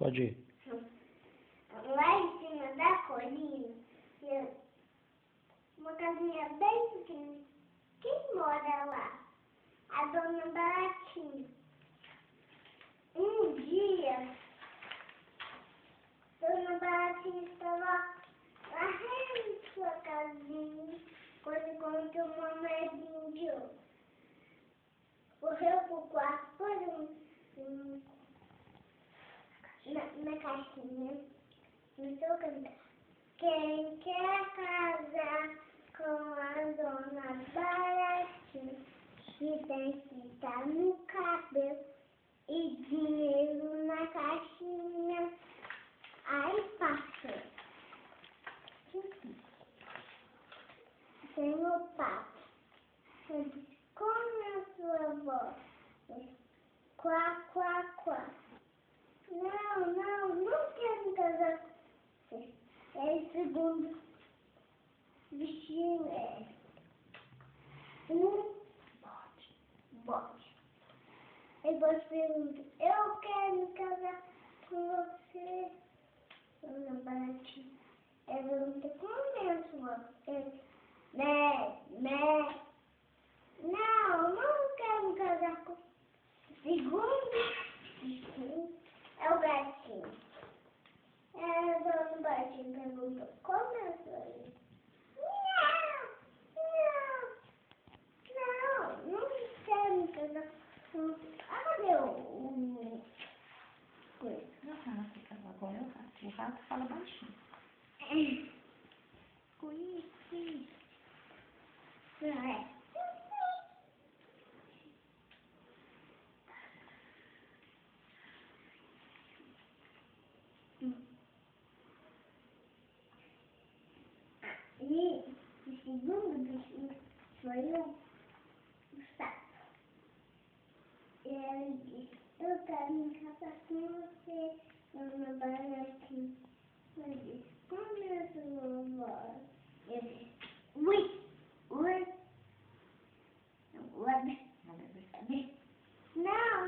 Pode ir. Lá em cima da colina, uma casinha bem pequena. Quem mora lá? A dona Baratinha. Um dia, dona Baratinha estava varrendo sua casinha quando encontrou uma moedinha de ouro. Correu pro quarto, pôs na caixinha, começou a cantar. Quem quer casar com a dona Baratinha, que tem fita no cabelo e dinheiro na caixinha. Aí passou. Senhor Papo, eu disse, como é a sua voz? Quá, quá, quá. Não quero casar com você. Aí o segundo bichinho é um bode. Aí você pergunta, eu quero casar com você, dona Baratinha. Aí pergunta, como é a sua voz? Né. Não quero casar com o segundo bichinho é o gatinho. A dona Baratinha perguntou, como é a sua voz? Não quero casar com... Cadê o coisa? Agora é o rato. O rato fala baixinho. Conheci. Não é. E o segundo bichinho foi o sapo. E ele disse, eu quero me casar com você, dona Baratinha. Ele disse, como é a sua voz? Eu disse, ui. Não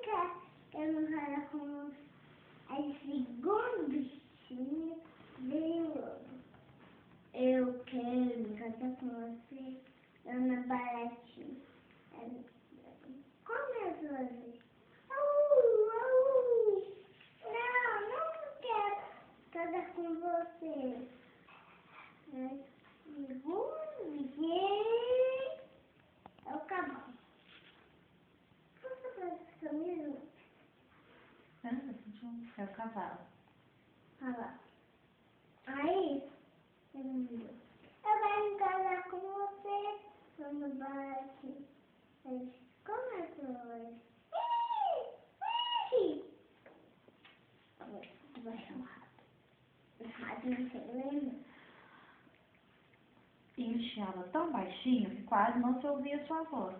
quero. Eu não quero com você. Aí o segundo bichinho veio logo. Eu quero me casar com você, dona Baratinha. Como é a sua voz? Não quero casar com você. É o cavalo. Como você faz essa camisa? É o cavalo. Olha lá. Aí, ele me deu. Eu quero me casar com você, dona Baratinha. Eu disse, como é a sua voz? Vai ser um rato. O rato não se lembra. E o chiava tão baixinho que quase não se ouvia a sua voz.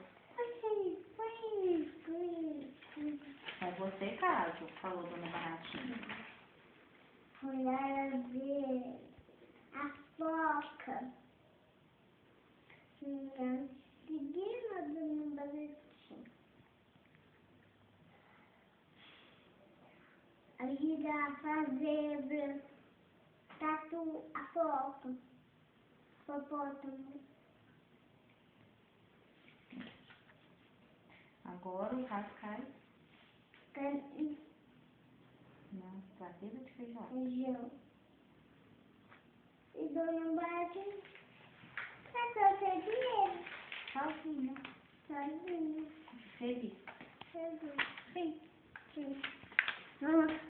Mas você caso, falou dona Baratinha. Fui lá ver a foca. Seguindo a dona Baratinha. A girafa, a zebra, tatu, a foca, hipopótamo. Agora o rato cai na pradeira de feijão. E dona Baratinha catou seu dinheiro. Sozinha. Feliz. Feliz. Sim. Vamos.